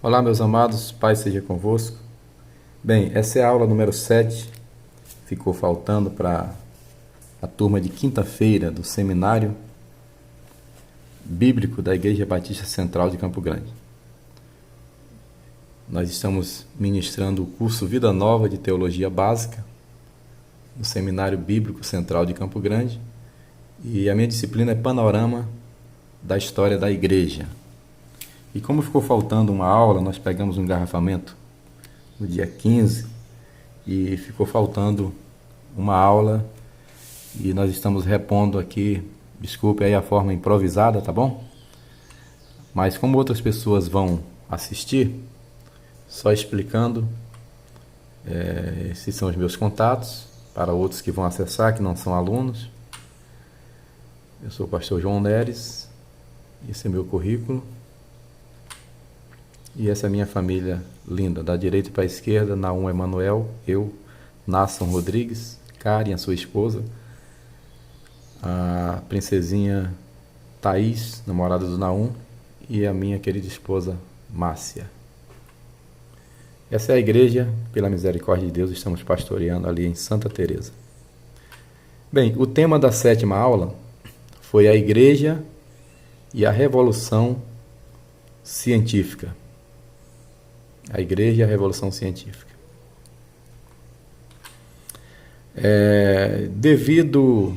Olá, meus amados, Pai seja convosco. Bem, essa é a aula número 7, ficou faltando para a turma de quinta-feira do Seminário Bíblico da Igreja Batista Central de Campo Grande. Nós estamos ministrando o curso Vida Nova de Teologia Básica no Seminário Bíblico Central de Campo Grande e a minha disciplina é Panorama da História da Igreja. E como ficou faltando uma aula, nós pegamos um engarrafamento no dia 15 e ficou faltando uma aula e nós estamos repondo aqui, desculpe aí a forma improvisada, tá bom? Mas como outras pessoas vão assistir, só explicando, esses são os meus contatos, para outros que vão acessar, que não são alunos. Eu sou o pastor João Neres, esse é meu currículo. E essa é a minha família linda, da direita para a esquerda, Naum Emanuel, eu, Nasson Rodrigues, Karen, a sua esposa, a princesinha Thaís, namorada do Naum, e a minha querida esposa Márcia. Essa é a igreja, pela misericórdia de Deus, estamos pastoreando ali em Santa Teresa. Bem, o tema da 7ª aula foi a igreja e a revolução científica. A igreja e a revolução científica. Devido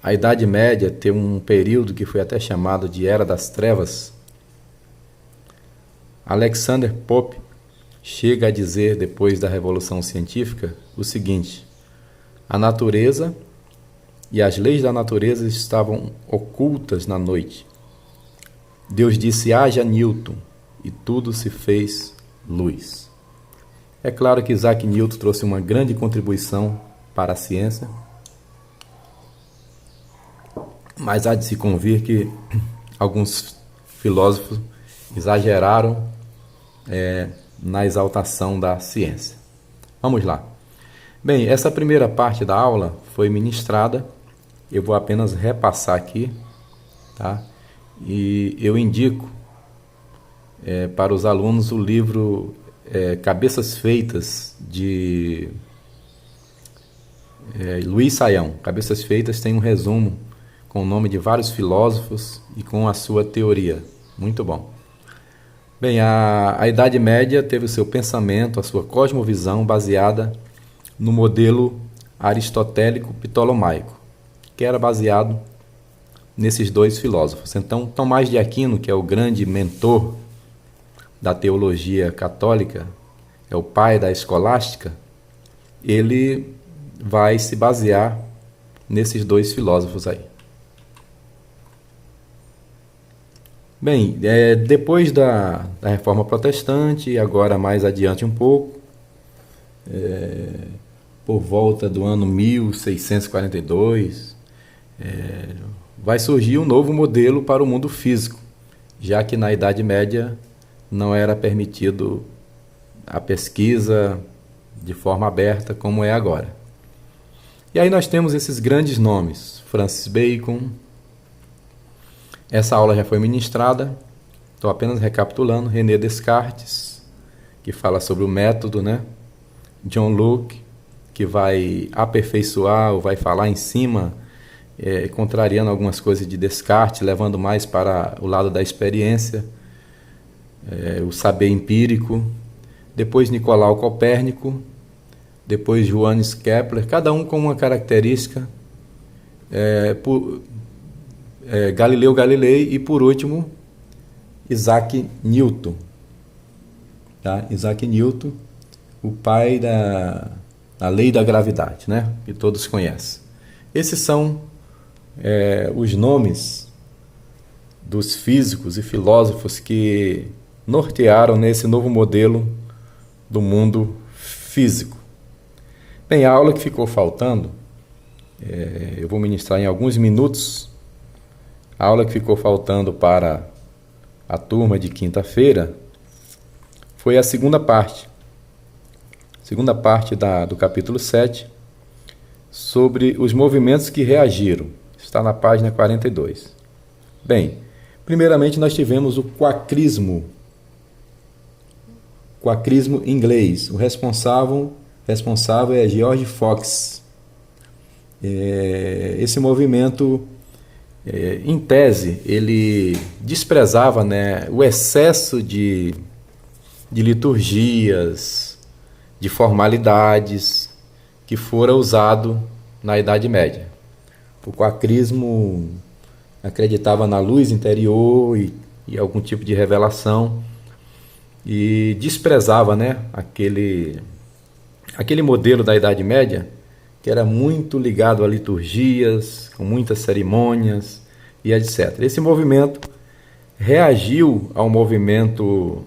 à Idade Média ter um período que foi até chamado de Era das Trevas, Alexander Pope chega a dizer, depois da Revolução Científica, o seguinte: a natureza e as leis da natureza estavam ocultas na noite. Deus disse: haja Newton, e tudo se fez luz. É claro que Isaac Newton trouxe uma grande contribuição para a ciência, mas há de se convir que alguns filósofos exageraram na exaltação da ciência. Vamos lá. Bem, essa primeira parte da aula foi ministrada, eu vou apenas repassar aqui, tá? E eu indico para os alunos o livro Cabeças Feitas, de Luiz Saião. Cabeças Feitas tem um resumo com o nome de vários filósofos e com a sua teoria. Muito bom. Bem, a Idade Média teve o seu pensamento, a sua cosmovisão baseada no modelo aristotélico ptolomaico, que era baseado nesses dois filósofos. Então, Tomás de Aquino, que é o grande mentor da teologia católica, é o pai da escolástica, ele vai se basear nesses dois filósofos aí. Bem, depois da Reforma Protestante, e agora mais adiante um pouco, por volta do ano 1642, vai surgir um novo modelo para o mundo físico, já que na Idade Média não era permitido a pesquisa de forma aberta como é agora. E aí nós temos esses grandes nomes: Francis Bacon. Essa aula já foi ministrada, estou apenas recapitulando. René Descartes, que fala sobre o método, né? John Locke, que vai aperfeiçoar ou vai falar em cima, contrariando algumas coisas de Descartes, levando mais para o lado da experiência, o saber empírico. Depois Nicolau Copérnico, depois Johannes Kepler, cada um com uma característica, Galileu Galilei, e por último Isaac Newton, tá? Isaac Newton, o pai da lei da gravidade, né? Que todos conhecem. Esses são os nomes dos físicos e filósofos que nortearam nesse novo modelo do mundo físico. Bem, a aula que ficou faltando, eu vou ministrar em alguns minutos. A aula que ficou faltando para a turma de quinta-feira foi a segunda parte. Segunda parte do capítulo 7, sobre os movimentos que reagiram. Está na página 42. Bem, primeiramente nós tivemos o quacrismo quakrismo inglês. O responsável é George Fox. Esse movimento, em tese, ele desprezava, né, o excesso de liturgias, de formalidades que fora usado na Idade Média. O quakrismo acreditava na luz interior e algum tipo de revelação e desprezava, né, aquele modelo da Idade Média que era muito ligado a liturgias, com muitas cerimônias e etc. Esse movimento reagiu ao movimento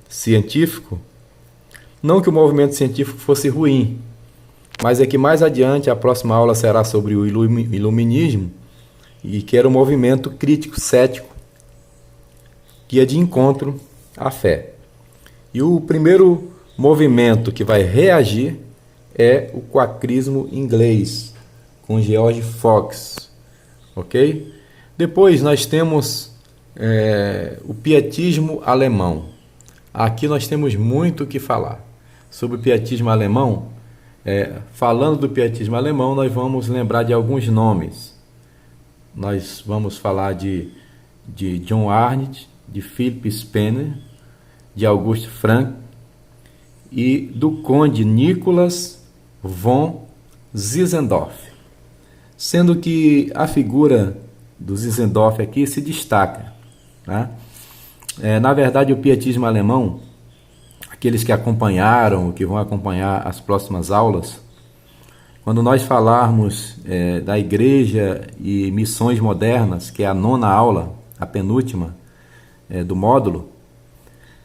científico, não que o movimento científico fosse ruim, mas é que mais adiante a próxima aula será sobre o iluminismo, e que era um movimento crítico, cético, que ia de encontro à fé. E o primeiro movimento que vai reagir é o quakrismo inglês, com George Fox, ok? Depois nós temos o pietismo alemão. Aqui nós temos muito o que falar sobre o pietismo alemão. Falando do pietismo alemão, nós vamos lembrar de alguns nomes. Nós vamos falar de John Arndt, de Philipp Spener, de August Frank e do conde Nicholas von Zinzendorf. Sendo que a figura do Zinzendorf aqui se destaca, né? Na verdade, o pietismo alemão, aqueles que acompanharam, que vão acompanhar as próximas aulas, quando nós falarmos da igreja e missões modernas, que é a 9ª aula, a penúltima do módulo,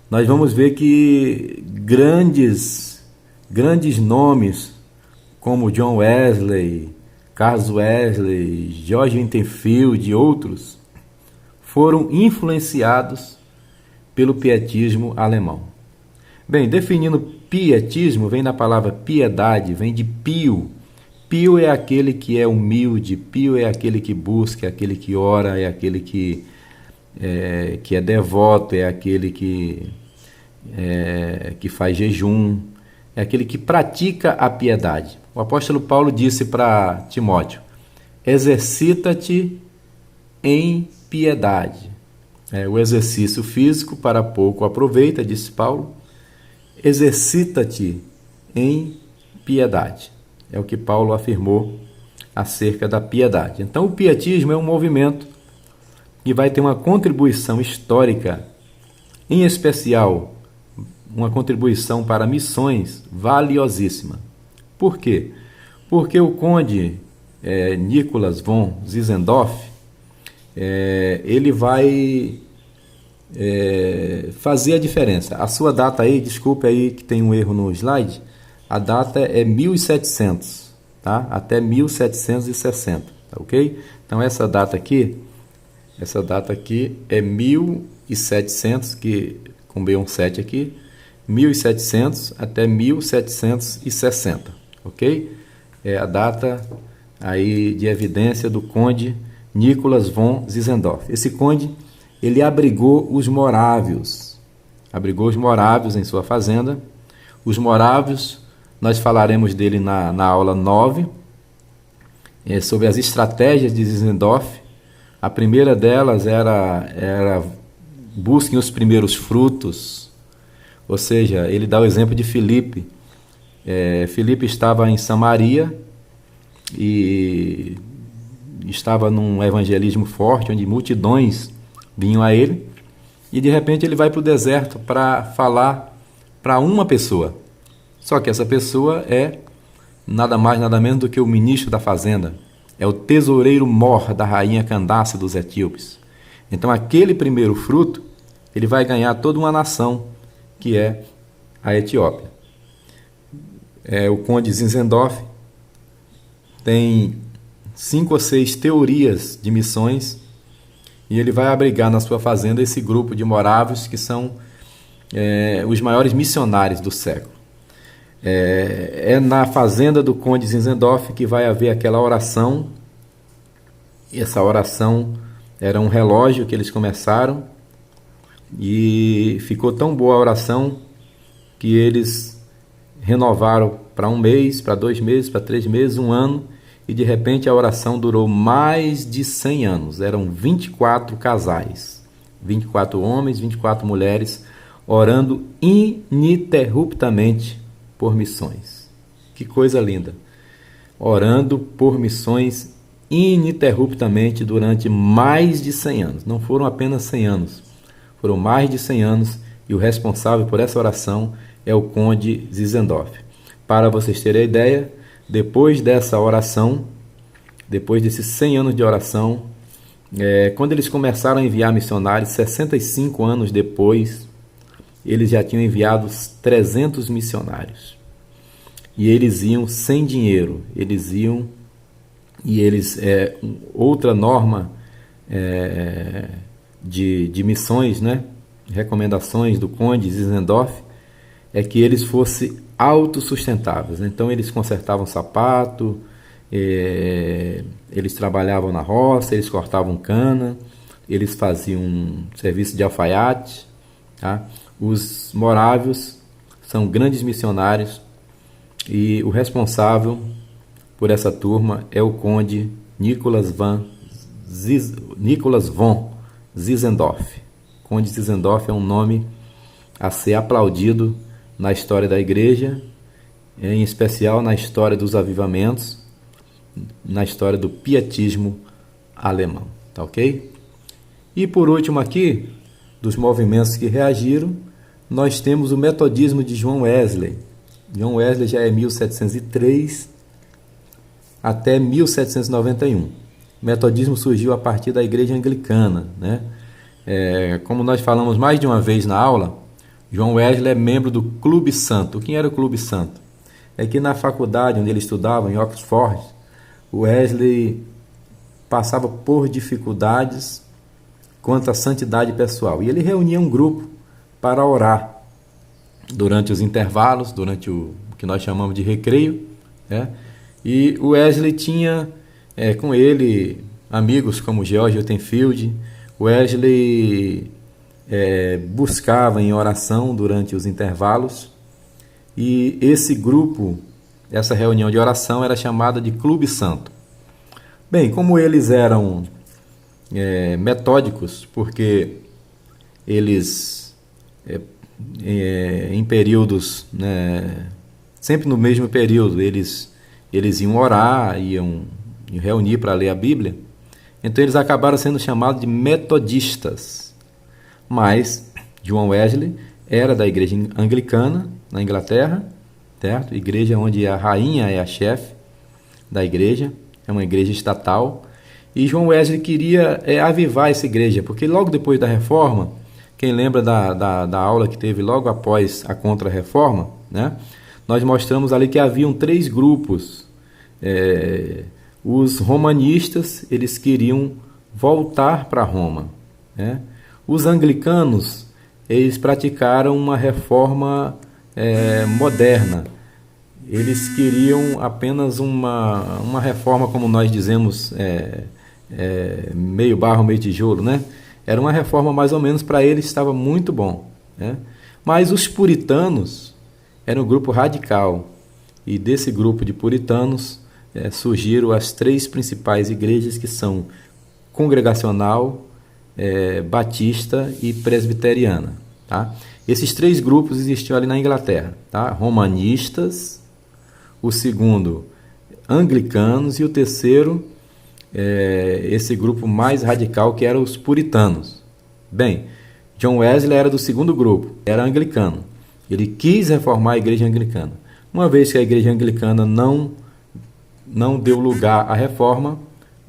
nós vamos ver que grandes nomes como John Wesley, Charles Wesley, George Winterfield e outros foram influenciados pelo pietismo alemão. Bem, definindo pietismo, vem da palavra piedade, vem de pio. Pio é aquele que é humilde, pio é aquele que busca, é aquele que ora, é aquele que é devoto, é aquele que faz jejum, é aquele que pratica a piedade. O apóstolo Paulo disse para Timóteo: exercita-te em piedade. O exercício físico para pouco aproveita, disse Paulo. Exercita-te em piedade. É o que Paulo afirmou acerca da piedade. Então, o pietismo é um movimento que vai ter uma contribuição histórica, em especial, uma contribuição para missões valiosíssima. Por quê? Porque o conde Nicholas von Zinzendorf, ele vai fazer a diferença. A sua data aí, desculpe aí que tem um erro no slide, a data é 1700, tá? Até 1760, tá ok? Então essa data aqui é 1700, que com B17 aqui, 1700 até 1760, ok? É a data aí de evidência do conde Nicholas von Zinzendorf. Esse conde, ele abrigou os morávios em sua fazenda. Os morávios, nós falaremos dele na aula 9, sobre as estratégias de Zinzendorf. A primeira delas era busquem os primeiros frutos, ou seja, ele dá o exemplo de Filipe. Filipe estava em Samaria e estava num evangelismo forte, onde multidões vinham a ele, e de repente ele vai para o deserto para falar para uma pessoa. Só que essa pessoa é nada mais, nada menos do que o ministro da fazenda, é o tesoureiro mor da rainha Candace dos etíopes. Então aquele primeiro fruto, ele vai ganhar toda uma nação, que é a Etiópia. O conde Zinzendorf tem 5 ou 6 teorias de missões, e ele vai abrigar na sua fazenda esse grupo de morávios que são os maiores missionários do século. É na fazenda do conde Zinzendorf que vai haver aquela oração. E essa oração era um relógio que eles começaram, e ficou tão boa a oração que eles renovaram para 1 mês, para 2 meses, para 3 meses, 1 ano, e de repente a oração durou mais de 100 anos. Eram 24 casais, 24 homens, 24 mulheres, orando ininterruptamente por missões. Que coisa linda! Orando por missões ininterruptamente durante mais de 100 anos. Não foram apenas 100 anos, foram mais de 100 anos, e o responsável por essa oração é o conde Zinzendorf. Para vocês terem a ideia, depois dessa oração, depois desses 100 anos de oração, quando eles começaram a enviar missionários, 65 anos depois, eles já tinham enviado 300 missionários. E eles iam sem dinheiro, outra norma de missões, né? Recomendações do conde Zinzendorf, é que eles fossem autossustentáveis. Então eles consertavam sapato, eles trabalhavam na roça, eles cortavam cana, eles faziam um serviço de alfaiate, tá? Os morávios são grandes missionários, e o responsável por essa turma é o conde Nicolas von Zinzendorf. Conde Zinzendorf é um nome a ser aplaudido na história da igreja, em especial na história dos avivamentos, na história do pietismo alemão, tá ok? E por último aqui, dos movimentos que reagiram, nós temos o metodismo de John Wesley. John Wesley já é 1703 até 1791. O metodismo surgiu a partir da igreja anglicana, né? Como nós falamos mais de uma vez na aula, John Wesley é membro do Clube Santo. Quem era o Clube Santo? É que na faculdade onde ele estudava, em Oxford, Wesley passava por dificuldades quanto à santidade pessoal. E ele reunia um grupo para orar durante os intervalos, durante o que nós chamamos de recreio, né? E o Wesley tinha com ele amigos como George Whitefield. Wesley buscava em oração durante os intervalos, e esse grupo, essa reunião de oração era chamada de Clube Santo. Bem, como eles eram metódicos, porque eles em períodos, né, sempre no mesmo período, eles iam orar, iam reunir para ler a Bíblia. Então eles acabaram sendo chamados de metodistas. Mas John Wesley era da igreja anglicana na Inglaterra, certo? Igreja onde a rainha é a chefe da igreja, é uma igreja estatal. E John Wesley queria avivar essa igreja, porque logo depois da reforma, quem lembra da aula que teve logo após a Contra-Reforma, né? Nós mostramos ali que haviam 3 grupos. Os romanistas, eles queriam voltar para Roma, né? Os anglicanos, eles praticaram uma reforma moderna. Eles queriam apenas uma reforma, como nós dizemos, meio barro, meio tijolo, né? Era uma reforma mais ou menos, para eles estava muito bom, né? Mas os puritanos eram um grupo radical, e desse grupo de puritanos surgiram as 3 principais igrejas, que são Congregacional, Batista e Presbiteriana, tá? Esses 3 grupos existiam ali na Inglaterra, tá? Romanistas, o segundo anglicanos, e o terceiro esse grupo mais radical, que eram os puritanos. Bem, John Wesley era do segundo grupo, era anglicano. Ele quis reformar a igreja anglicana. Uma vez que a igreja anglicana não deu lugar à reforma,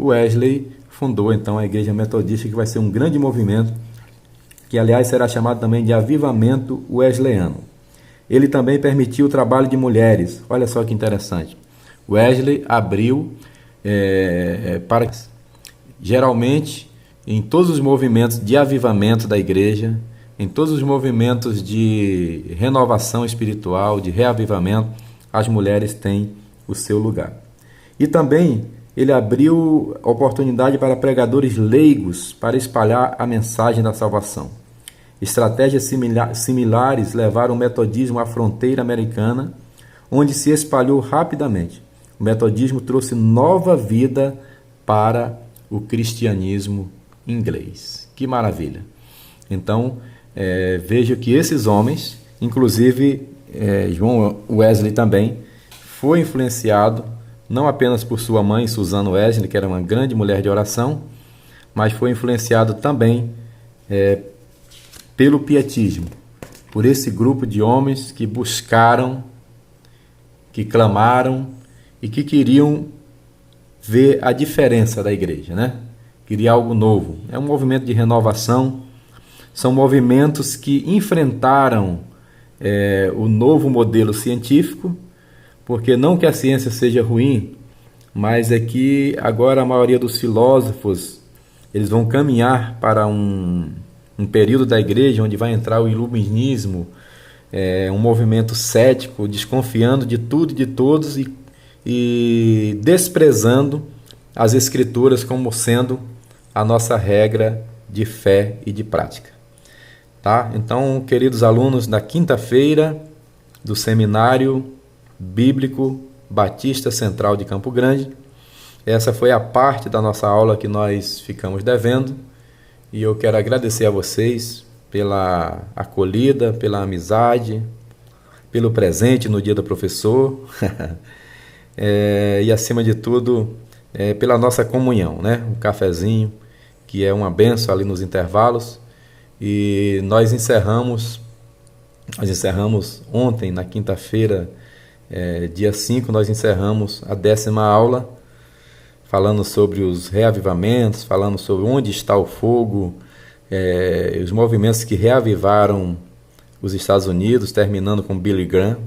Wesley fundou então a igreja metodista, que vai ser um grande movimento, que aliás será chamado também de avivamento wesleyano. Ele também permitiu o trabalho de mulheres. Olha só que interessante. Wesley abriu para... Geralmente, em todos os movimentos de avivamento da igreja, em todos os movimentos de renovação espiritual, de reavivamento, as mulheres têm o seu lugar. E também ele abriu oportunidade para pregadores leigos para espalhar a mensagem da salvação. Estratégias similares levaram o metodismo à fronteira americana, onde se espalhou rapidamente. O metodismo trouxe nova vida para o cristianismo inglês. Que maravilha! Então, veja que esses homens, inclusive João Wesley também, foi influenciado não apenas por sua mãe, Susan Wesley, que era uma grande mulher de oração, mas foi influenciado também pelo pietismo, por esse grupo de homens que buscaram, que clamaram e que queriam ver a diferença da igreja, né? Queria algo novo. É um movimento de renovação, são movimentos que enfrentaram o novo modelo científico, porque não que a ciência seja ruim, mas é que agora a maioria dos filósofos eles vão caminhar para um período da igreja onde vai entrar o iluminismo, um movimento cético, desconfiando de tudo e de todos e desprezando as escrituras como sendo a nossa regra de fé e de prática. Tá? Então, queridos alunos da quinta-feira do Seminário Bíblico Batista Central de Campo Grande, essa foi a parte da nossa aula que nós ficamos devendo e eu quero agradecer a vocês pela acolhida, pela amizade, pelo presente no dia do professor e acima de tudo pela nossa comunhão, né? Um cafezinho que é uma bênção ali nos intervalos. E nós encerramos ontem, na quinta-feira, dia 5, nós encerramos a 10ª aula, falando sobre os reavivamentos, falando sobre onde está o fogo, os movimentos que reavivaram os Estados Unidos, terminando com Billy Graham.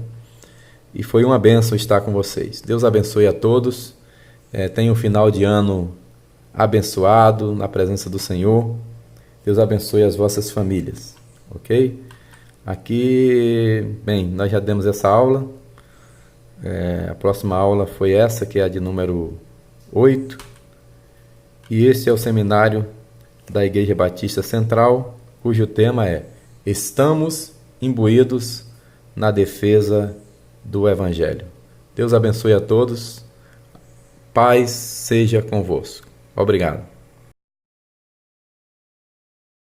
E foi uma bênção estar com vocês. Deus abençoe a todos. Tenha um final de ano abençoado na presença do Senhor. Deus abençoe as vossas famílias, ok? Aqui, bem, nós já demos essa aula. A próxima aula foi essa, que é a de número 8. E esse é o seminário da Igreja Batista Central, cujo tema é Estamos imbuídos na defesa do Evangelho. Deus abençoe a todos. Paz seja convosco. Obrigado.